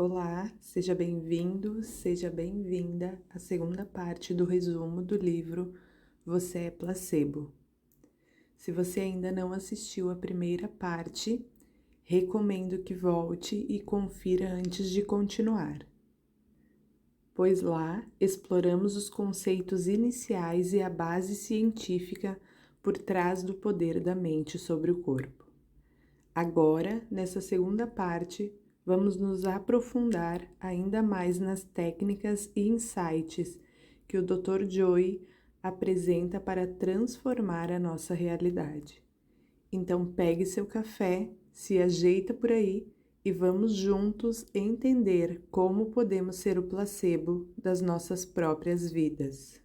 Olá, seja bem-vindo, seja bem-vinda à segunda parte do resumo do livro Você é Placebo. Se você ainda não assistiu a primeira parte, recomendo que volte e confira antes de continuar, pois lá exploramos os conceitos iniciais e a base científica por trás do poder da mente sobre o corpo. Agora, nessa segunda parte, vamos nos aprofundar ainda mais nas técnicas e insights que o Dr. Joy apresenta para transformar a nossa realidade. Então, pegue seu café, se ajeita por aí e vamos juntos entender como podemos ser o placebo das nossas próprias vidas.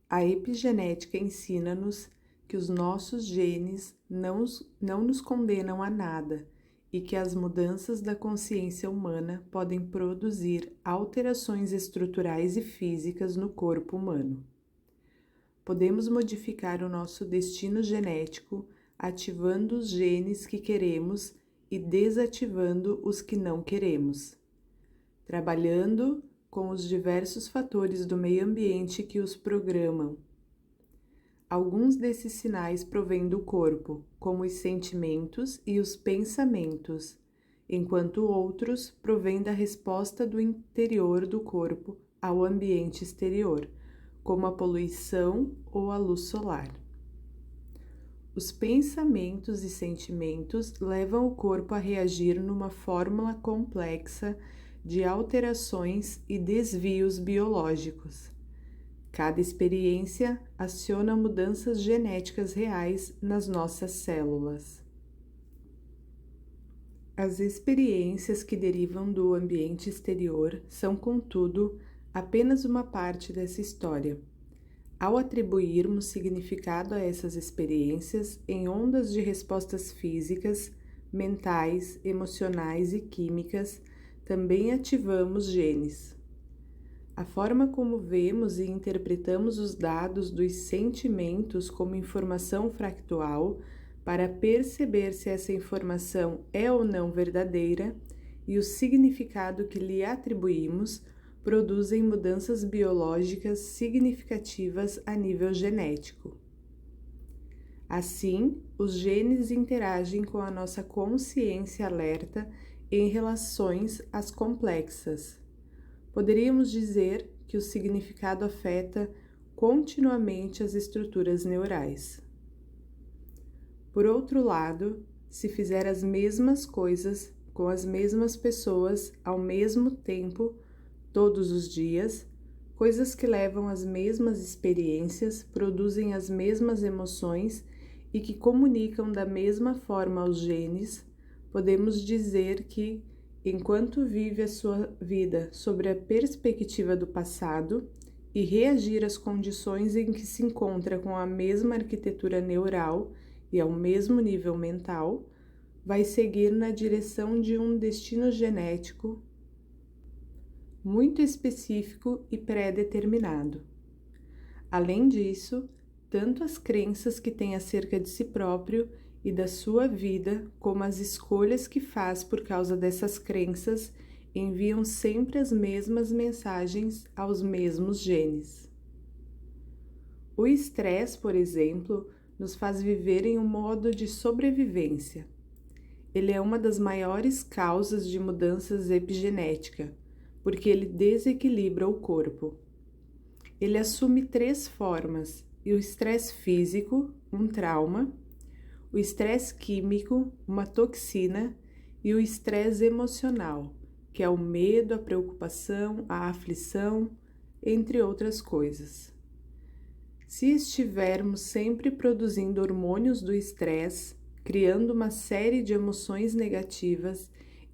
A epigenética ensina-nos que os nossos genes não nos condenam a nada e que as mudanças da consciência humana podem produzir alterações estruturais e físicas no corpo humano. Podemos modificar o nosso destino genético ativando os genes que queremos e desativando os que não queremos, trabalhando com os diversos fatores do meio ambiente que os programam. Alguns desses sinais provêm do corpo, como os sentimentos e os pensamentos, enquanto outros provêm da resposta do interior do corpo ao ambiente exterior, como a poluição ou a luz solar. Os pensamentos e sentimentos levam o corpo a reagir numa fórmula complexa de alterações e desvios biológicos. Cada experiência aciona mudanças genéticas reais nas nossas células. As experiências que derivam do ambiente exterior são, contudo, apenas uma parte dessa história. Ao atribuirmos significado a essas experiências em ondas de respostas físicas, mentais, emocionais e químicas, também ativamos genes. A forma como vemos e interpretamos os dados dos sentimentos como informação fractal para perceber se essa informação é ou não verdadeira e o significado que lhe atribuímos produzem mudanças biológicas significativas a nível genético. Assim, os genes interagem com a nossa consciência alerta em relações às complexas. Poderíamos dizer que o significado afeta continuamente as estruturas neurais. Por outro lado, se fizer as mesmas coisas com as mesmas pessoas ao mesmo tempo, todos os dias, coisas que levam às mesmas experiências, produzem as mesmas emoções e que comunicam da mesma forma aos genes, podemos dizer que, enquanto vive a sua vida sobre a perspectiva do passado e reagir às condições em que se encontra com a mesma arquitetura neural e ao mesmo nível mental, vai seguir na direção de um destino genético muito específico e pré-determinado. Além disso, tanto as crenças que tem acerca de si próprio e da sua vida, como as escolhas que faz por causa dessas crenças, enviam sempre as mesmas mensagens aos mesmos genes. O estresse, por exemplo, nos faz viver em um modo de sobrevivência. Ele é uma das maiores causas de mudanças epigenética, porque ele desequilibra o corpo. Ele assume 3 formas, e o estresse físico, um trauma, o estresse químico, uma toxina, e o estresse emocional, que é o medo, a preocupação, a aflição, entre outras coisas. Se estivermos sempre produzindo hormônios do estresse, criando uma série de emoções negativas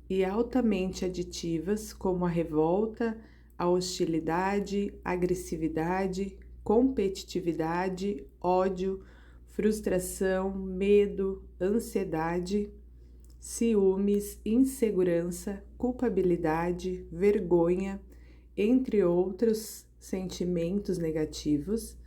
e altamente aditivas, como a revolta, a hostilidade, agressividade, competitividade, ódio, frustração, medo, ansiedade, ciúmes, insegurança, culpabilidade, vergonha, entre outros sentimentos negativos.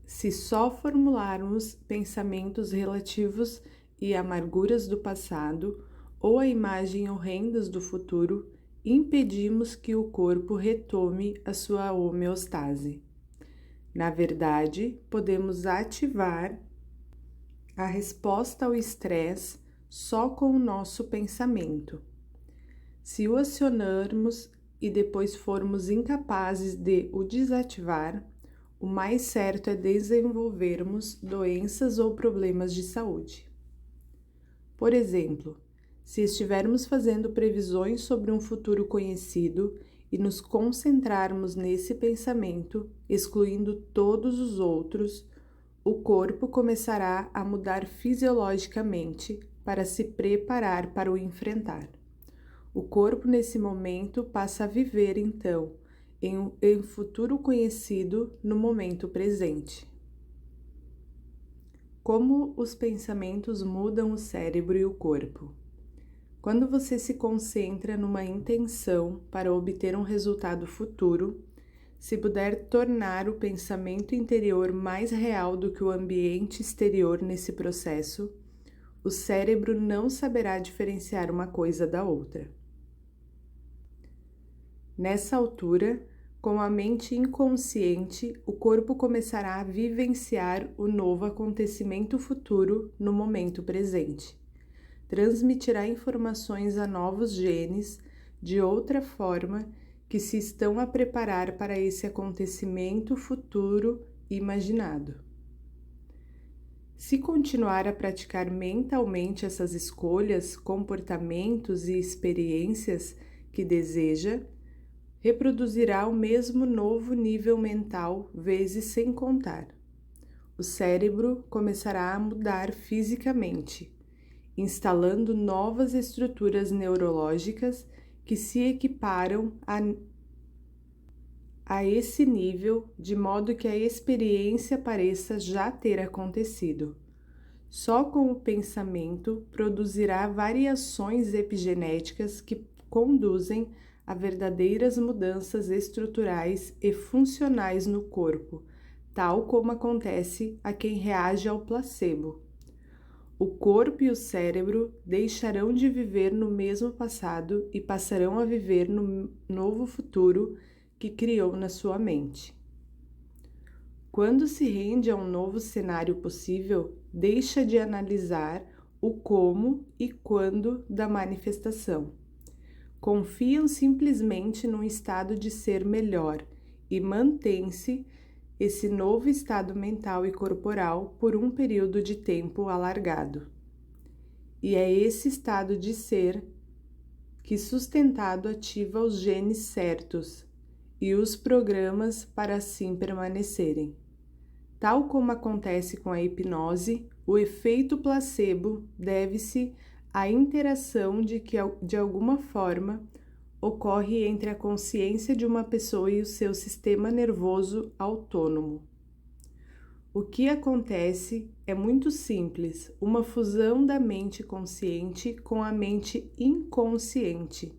Se só formularmos pensamentos relativos e amarguras do passado, ou a imagem horrendas do futuro, impedimos que o corpo retome a sua homeostase. Na verdade, podemos ativar a resposta ao estresse só com o nosso pensamento. Se o acionarmos e depois formos incapazes de o desativar, o mais certo é desenvolvermos doenças ou problemas de saúde. Por exemplo, se estivermos fazendo previsões sobre um futuro conhecido e nos concentrarmos nesse pensamento, excluindo todos os outros, o corpo começará a mudar fisiologicamente para se preparar para o enfrentar. O corpo, nesse momento, passa a viver, então, em futuro conhecido no momento presente. Como os pensamentos mudam o cérebro e o corpo? Quando você se concentra numa intenção para obter um resultado futuro, se puder tornar o pensamento interior mais real do que o ambiente exterior nesse processo, o cérebro não saberá diferenciar uma coisa da outra. Nessa altura, com a mente inconsciente, o corpo começará a vivenciar o novo acontecimento futuro no momento presente. Transmitirá informações a novos genes de outra forma que se estão a preparar para esse acontecimento futuro imaginado. Se continuar a praticar mentalmente essas escolhas, comportamentos e experiências que deseja, reproduzirá o mesmo novo nível mental vezes sem contar. O cérebro começará a mudar fisicamente, instalando novas estruturas neurológicas que se equiparam a esse nível, de modo que a experiência pareça já ter acontecido. Só com o pensamento produzirá variações epigenéticas que conduzem a verdadeiras mudanças estruturais e funcionais no corpo, tal como acontece a quem reage ao placebo. O corpo e o cérebro deixarão de viver no mesmo passado e passarão a viver no novo futuro que criou na sua mente. Quando se rende a um novo cenário possível, deixa de analisar o como e quando da manifestação. Confiam simplesmente num estado de ser melhor e mantém-se esse novo estado mental e corporal por um período de tempo alargado. E é esse estado de ser que, sustentado, ativa os genes certos e os programas para assim permanecerem. Tal como acontece com a hipnose, o efeito placebo deve-se à interação que, de alguma forma, ocorre entre a consciência de uma pessoa e o seu sistema nervoso autônomo. O que acontece é muito simples, uma fusão da mente consciente com a mente inconsciente.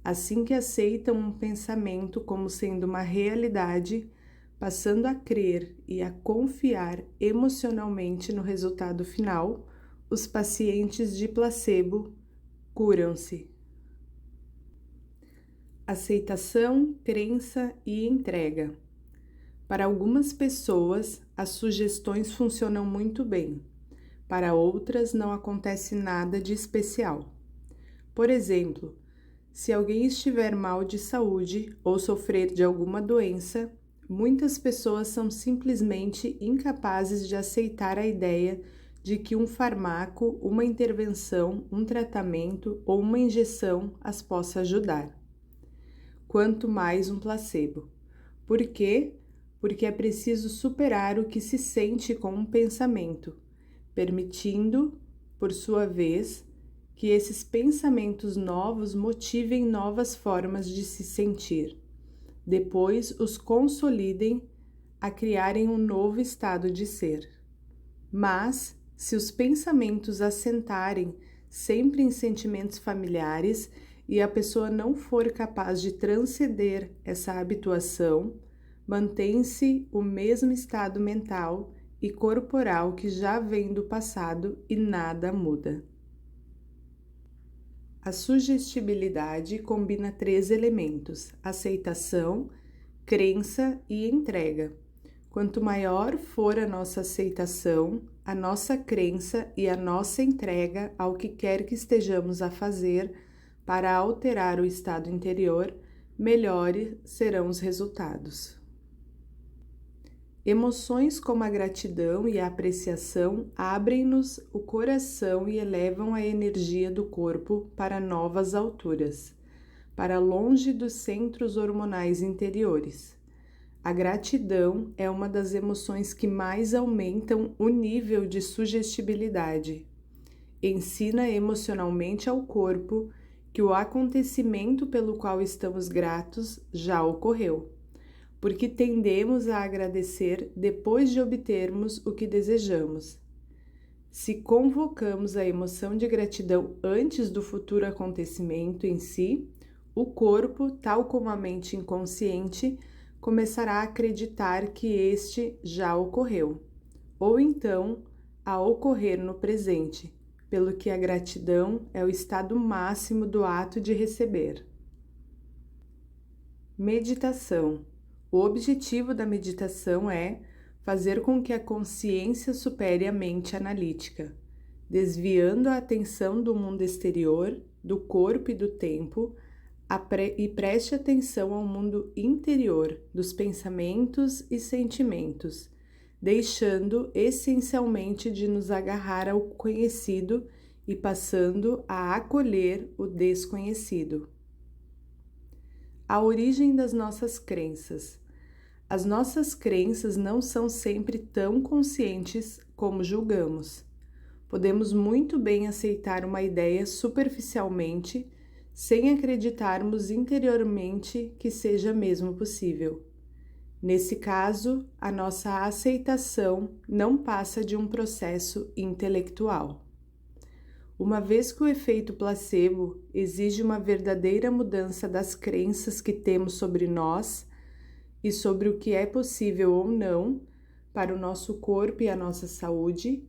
Assim que aceitam um pensamento como sendo uma realidade, passando a crer e a confiar emocionalmente no resultado final, os pacientes de placebo curam-se. Aceitação, crença e entrega. Para algumas pessoas, as sugestões funcionam muito bem. Para outras, não acontece nada de especial. Por exemplo, se alguém estiver mal de saúde ou sofrer de alguma doença, muitas pessoas são simplesmente incapazes de aceitar a ideia de que um fármaco, uma intervenção, um tratamento ou uma injeção as possa ajudar. Quanto mais um placebo. Por quê? Porque é preciso superar o que se sente com um pensamento, permitindo, por sua vez, que esses pensamentos novos motivem novas formas de se sentir. Depois os consolidem a criarem um novo estado de ser. Mas, se os pensamentos assentarem sempre em sentimentos familiares e a pessoa não for capaz de transcender essa habituação, mantém-se o mesmo estado mental e corporal que já vem do passado e nada muda. A sugestibilidade combina 3 elementos: aceitação, crença e entrega. Quanto maior for a nossa aceitação, a nossa crença e a nossa entrega ao que quer que estejamos a fazer para alterar o estado interior, melhores serão os resultados. Emoções como a gratidão e a apreciação abrem-nos o coração e elevam a energia do corpo para novas alturas, para longe dos centros hormonais interiores. A gratidão é uma das emoções que mais aumentam o nível de sugestibilidade. Ensina emocionalmente ao corpo que o acontecimento pelo qual estamos gratos já ocorreu, porque tendemos a agradecer depois de obtermos o que desejamos. Se convocamos a emoção de gratidão antes do futuro acontecimento em si, o corpo, tal como a mente inconsciente, começará a acreditar que este já ocorreu, ou então a ocorrer no presente, pelo que a gratidão é o estado máximo do ato de receber. Meditação. O objetivo da meditação é fazer com que a consciência supere a mente analítica, desviando a atenção do mundo exterior, do corpo e do tempo, e preste atenção ao mundo interior, dos pensamentos e sentimentos, deixando essencialmente de nos agarrar ao conhecido e passando a acolher o desconhecido. A origem das nossas crenças. As nossas crenças não são sempre tão conscientes como julgamos. Podemos muito bem aceitar uma ideia superficialmente, sem acreditarmos interiormente que seja mesmo possível. Nesse caso, a nossa aceitação não passa de um processo intelectual. Uma vez que o efeito placebo exige uma verdadeira mudança das crenças que temos sobre nós e sobre o que é possível ou não para o nosso corpo e a nossa saúde,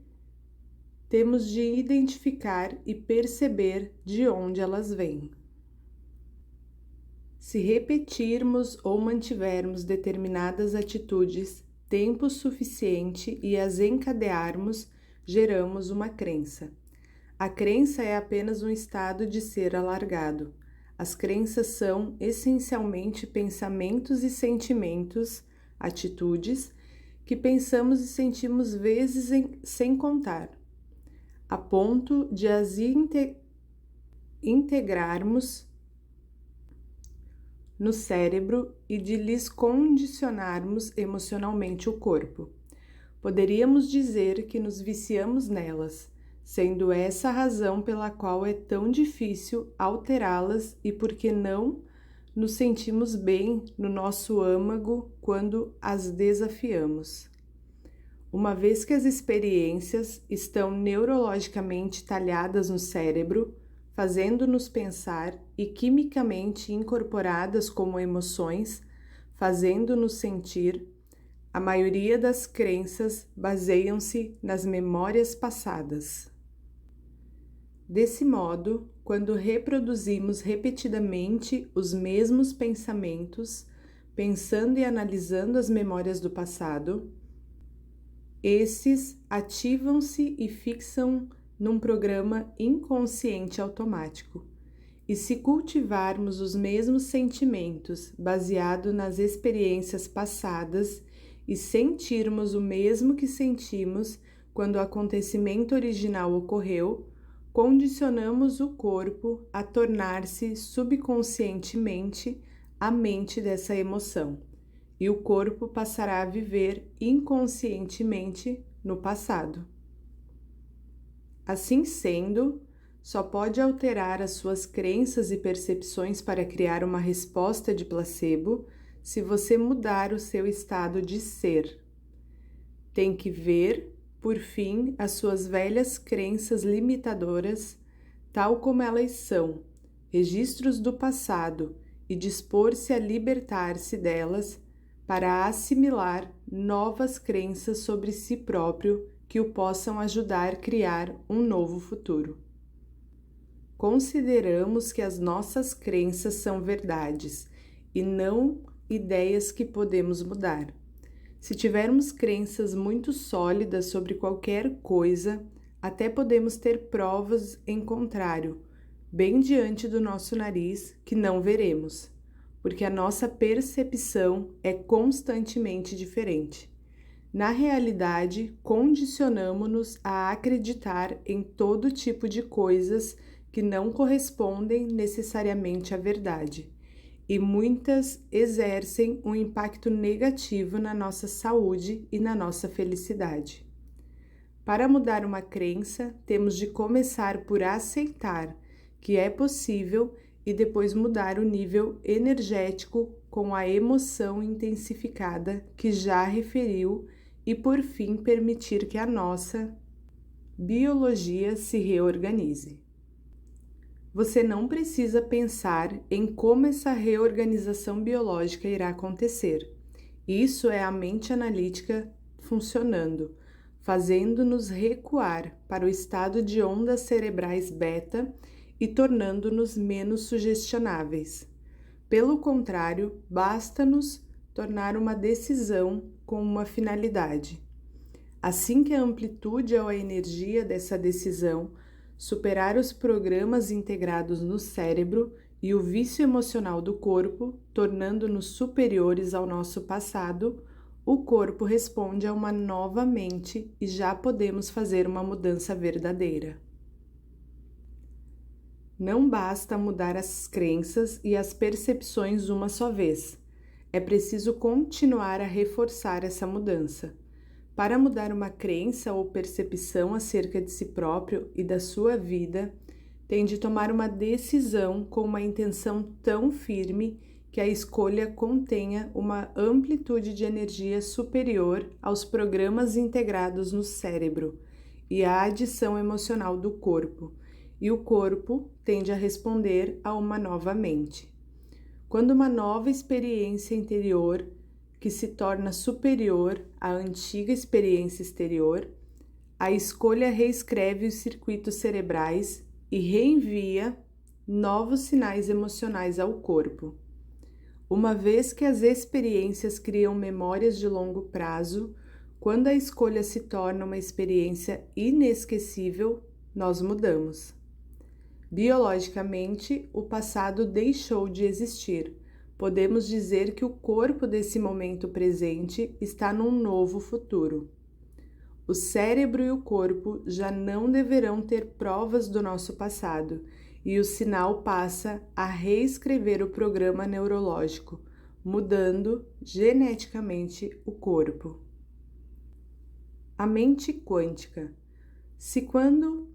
temos de identificar e perceber de onde elas vêm. Se repetirmos ou mantivermos determinadas atitudes tempo suficiente e as encadearmos, geramos uma crença. A crença é apenas um estado de ser alargado. As crenças são, essencialmente, pensamentos e sentimentos, atitudes, que pensamos e sentimos vezes sem contar, a ponto de as integrarmos no cérebro e de lhes condicionarmos emocionalmente o corpo. Poderíamos dizer que nos viciamos nelas, sendo essa a razão pela qual é tão difícil alterá-las e por que não nos sentimos bem no nosso âmago quando as desafiamos. Uma vez que as experiências estão neurologicamente talhadas no cérebro, fazendo-nos pensar e quimicamente incorporadas como emoções, fazendo-nos sentir, a maioria das crenças baseiam-se nas memórias passadas. Desse modo, quando reproduzimos repetidamente os mesmos pensamentos, pensando e analisando as memórias do passado, esses ativam-se e fixam num programa inconsciente automático. E se cultivarmos os mesmos sentimentos baseado nas experiências passadas e sentirmos o mesmo que sentimos quando o acontecimento original ocorreu, condicionamos o corpo a tornar-se subconscientemente a mente dessa emoção, e o corpo passará a viver inconscientemente no passado. Assim sendo, só pode alterar as suas crenças e percepções para criar uma resposta de placebo se você mudar o seu estado de ser. Tem que ver, por fim, as suas velhas crenças limitadoras, tal como elas são, registros do passado, e dispor-se a libertar-se delas para assimilar novas crenças sobre si próprio que o possam ajudar a criar um novo futuro. consideramos que as nossas crenças são verdades e não ideias que podemos mudar. Se tivermos crenças muito sólidas sobre qualquer coisa, até podemos ter provas em contrário, bem diante do nosso nariz, que não veremos, porque a nossa percepção é constantemente diferente. Na realidade, condicionamos-nos a acreditar em todo tipo de coisas que não correspondem necessariamente à verdade, e muitas exercem um impacto negativo na nossa saúde e na nossa felicidade. Para mudar uma crença, temos de começar por aceitar que é possível e depois mudar o nível energético com a emoção intensificada que já referiu e, por fim, permitir que a nossa biologia se reorganize. Você não precisa pensar em como essa reorganização biológica irá acontecer. Isso é a mente analítica funcionando, fazendo-nos recuar para o estado de ondas cerebrais beta e tornando-nos menos sugestionáveis. Pelo contrário, basta-nos tornar uma decisão com uma finalidade. Assim que a amplitude ou a energia dessa decisão superar os programas integrados no cérebro e o vício emocional do corpo, tornando-nos superiores ao nosso passado, o corpo responde a uma nova mente e já podemos fazer uma mudança verdadeira. Não basta mudar as crenças e as percepções uma só vez. É preciso continuar a reforçar essa mudança. Para mudar uma crença ou percepção acerca de si próprio e da sua vida, tem de tomar uma decisão com uma intenção tão firme que a escolha contenha uma amplitude de energia superior aos programas integrados no cérebro e à adição emocional do corpo, e o corpo tende a responder a uma nova mente. Quando uma nova experiência interior que se torna superior à antiga experiência exterior, a escolha reescreve os circuitos cerebrais e reenvia novos sinais emocionais ao corpo. Uma vez que as experiências criam memórias de longo prazo, quando a escolha se torna uma experiência inesquecível, nós mudamos. Biologicamente, o passado deixou de existir. Podemos dizer que o corpo desse momento presente está num novo futuro. O cérebro e o corpo já não deverão ter provas do nosso passado, e o sinal passa a reescrever o programa neurológico, mudando geneticamente o corpo. A mente quântica. Se quando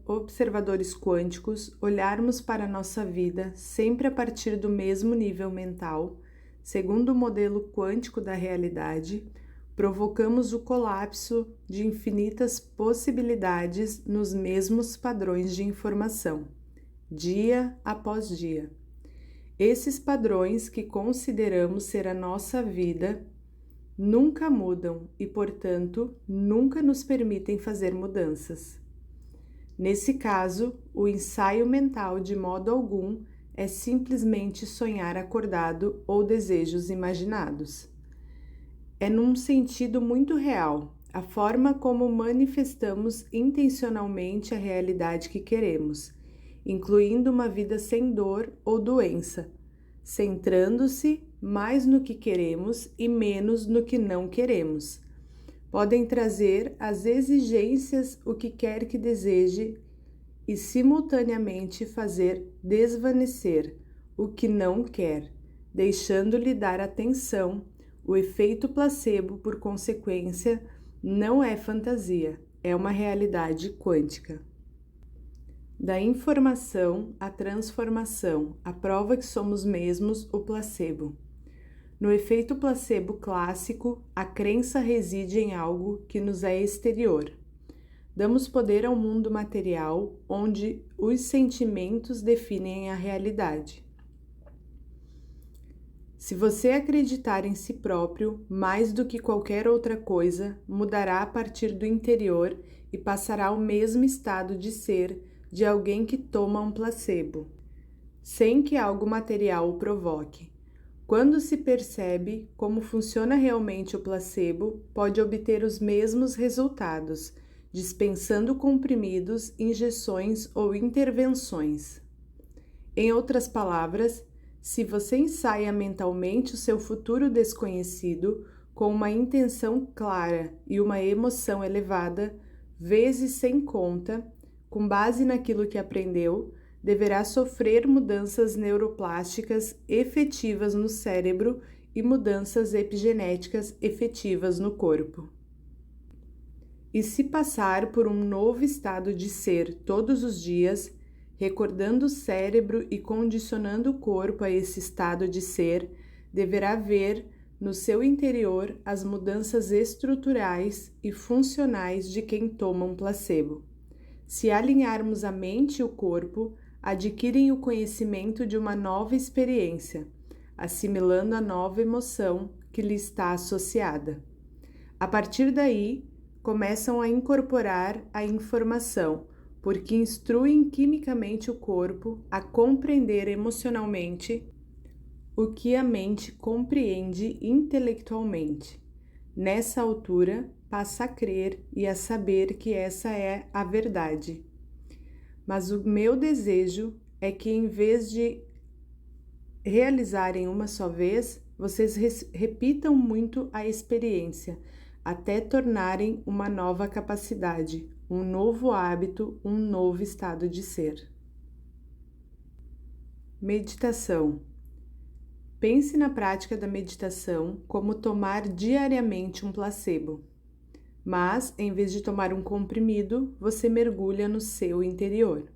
observadores quânticos olharmos para a nossa vida sempre a partir do mesmo nível mental, segundo o modelo quântico da realidade, provocamos o colapso de infinitas possibilidades nos mesmos padrões de informação, dia após dia. Esses padrões que consideramos ser a nossa vida nunca mudam e, portanto, nunca nos permitem fazer mudanças. Nesse caso, o ensaio mental de modo algum é simplesmente sonhar acordado ou desejos imaginados. É num sentido muito real, a forma como manifestamos intencionalmente a realidade que queremos, incluindo uma vida sem dor ou doença, centrando-se mais no que queremos e menos no que não queremos. Podem trazer as exigências o que quer que deseje e simultaneamente fazer desvanecer o que não quer, deixando-lhe dar atenção. O efeito placebo, por consequência, não é fantasia, é uma realidade quântica. Da informação à transformação, a prova que somos mesmos o placebo. No efeito placebo clássico, a crença reside em algo que nos é exterior. Damos poder ao mundo material, onde os sentimentos definem a realidade. Se você acreditar em si próprio mais do que qualquer outra coisa, mudará a partir do interior e passará ao mesmo estado de ser de alguém que toma um placebo, sem que algo material o provoque. Quando se percebe como funciona realmente o placebo, pode obter os mesmos resultados, dispensando comprimidos, injeções ou intervenções. Em outras palavras, se você ensaia mentalmente o seu futuro desconhecido com uma intenção clara e uma emoção elevada, vezes sem conta, com base naquilo que aprendeu, deverá sofrer mudanças neuroplásticas efetivas no cérebro e mudanças epigenéticas efetivas no corpo. E se passar por um novo estado de ser todos os dias, recordando o cérebro e condicionando o corpo a esse estado de ser, deverá ver no seu interior as mudanças estruturais e funcionais de quem toma um placebo. Se alinharmos a mente e o corpo, adquirem o conhecimento de uma nova experiência, assimilando a nova emoção que lhe está associada. A partir daí, começam a incorporar a informação, porque instruem quimicamente o corpo a compreender emocionalmente o que a mente compreende intelectualmente. Nessa altura, passa a crer e a saber que essa é a verdade. Mas o meu desejo é que, em vez de realizarem uma só vez, vocês repitam muito a experiência, até tornarem uma nova capacidade, um novo hábito, um novo estado de ser. Meditação. Pense na prática da meditação como tomar diariamente um placebo. Mas, em vez de tomar um comprimido, você mergulha no seu interior.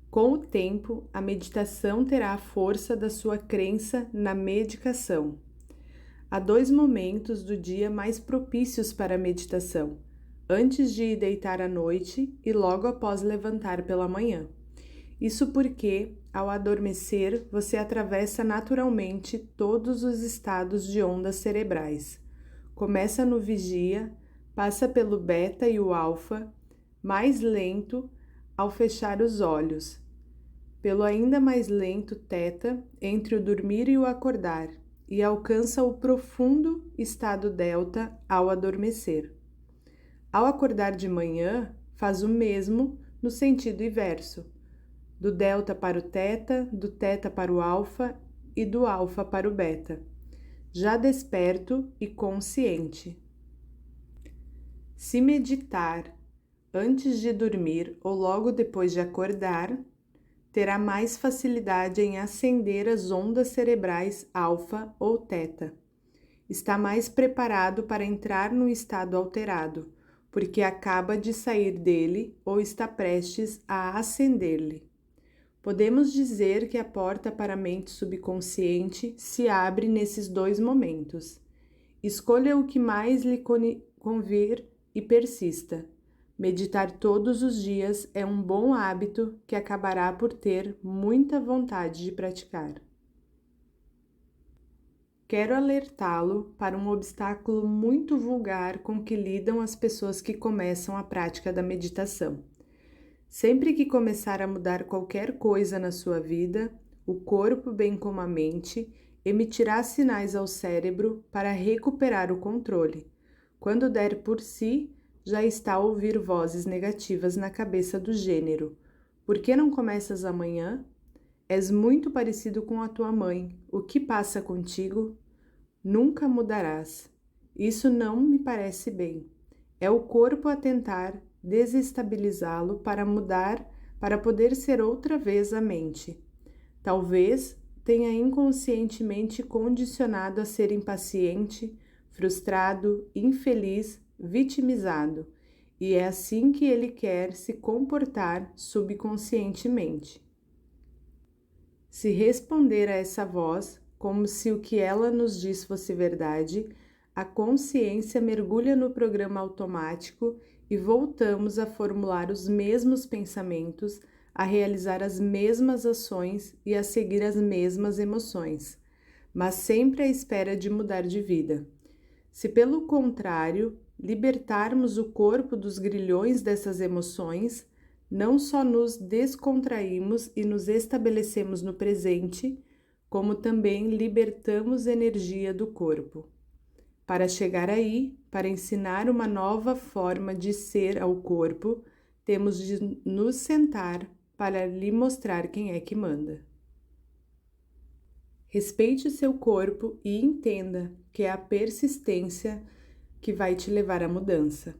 Com o tempo, a meditação terá a força da sua crença na medicação. Há 2 momentos do dia mais propícios para a meditação: antes de ir deitar à noite e logo após levantar pela manhã. Isso porque, ao adormecer, você atravessa naturalmente todos os estados de ondas cerebrais. Começa no vigia, passa pelo beta e o alfa, mais lento ao fechar os olhos, pelo ainda mais lento teta, entre o dormir e o acordar, e alcança o profundo estado delta ao adormecer. Ao acordar de manhã, faz o mesmo no sentido inverso, do delta para o teta, do teta para o alfa e do alfa para o beta, já desperto e consciente. Se meditar antes de dormir ou logo depois de acordar, terá mais facilidade em acender as ondas cerebrais alfa ou teta. Está mais preparado para entrar num estado alterado, porque acaba de sair dele ou está prestes a ascender-lhe. Podemos dizer que a porta para a mente subconsciente se abre nesses 2 momentos. Escolha o que mais lhe convir e persista. Meditar todos os dias é um bom hábito que acabará por ter muita vontade de praticar. Quero alertá-lo para um obstáculo muito vulgar com que lidam as pessoas que começam a prática da meditação. Sempre que começar a mudar qualquer coisa na sua vida, o corpo, bem como a mente, emitirá sinais ao cérebro para recuperar o controle. Quando der por si, já está a ouvir vozes negativas na cabeça do gênero: por que não começas amanhã? És muito parecido com a tua mãe. O que passa contigo? Nunca mudarás. Isso não me parece bem. É o corpo a tentar desestabilizá-lo para mudar, para poder ser outra vez a mente. Talvez tenha inconscientemente condicionado a ser impaciente, frustrado, infeliz, vitimizado, e é assim que ele quer se comportar subconscientemente. Se responder a essa voz, como se o que ela nos diz fosse verdade, a consciência mergulha no programa automático e voltamos a formular os mesmos pensamentos, a realizar as mesmas ações e a seguir as mesmas emoções, mas sempre à espera de mudar de vida. Se, pelo contrário, libertarmos o corpo dos grilhões dessas emoções, não só nos descontraímos e nos estabelecemos no presente, como também libertamos energia do corpo. Para chegar aí, para ensinar uma nova forma de ser ao corpo, temos de nos sentar para lhe mostrar quem é que manda. Respeite o seu corpo e entenda que é a persistência que vai te levar à mudança.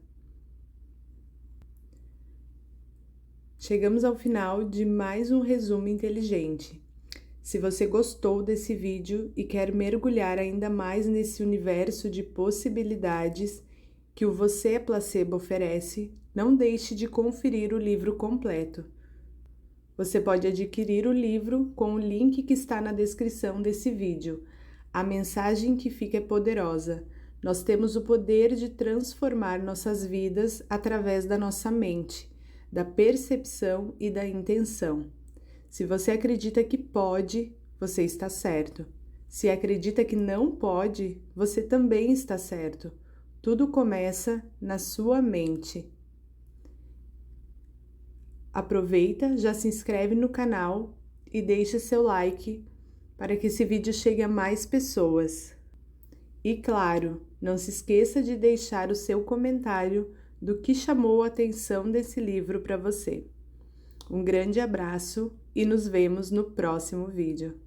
Chegamos ao final de mais um resumo inteligente. Se você gostou desse vídeo e quer mergulhar ainda mais nesse universo de possibilidades que o Você é Placebo oferece, não deixe de conferir o livro completo. Você pode adquirir o livro com o link que está na descrição desse vídeo. A mensagem que fica é poderosa. Nós temos o poder de transformar nossas vidas através da nossa mente, da percepção e da intenção. Se você acredita que pode, você está certo. Se acredita que não pode, você também está certo. Tudo começa na sua mente. Aproveita, já se inscreve no canal e deixa seu like para que esse vídeo chegue a mais pessoas. E claro, não se esqueça de deixar o seu comentário do que chamou a atenção desse livro para você. Um grande abraço e nos vemos no próximo vídeo.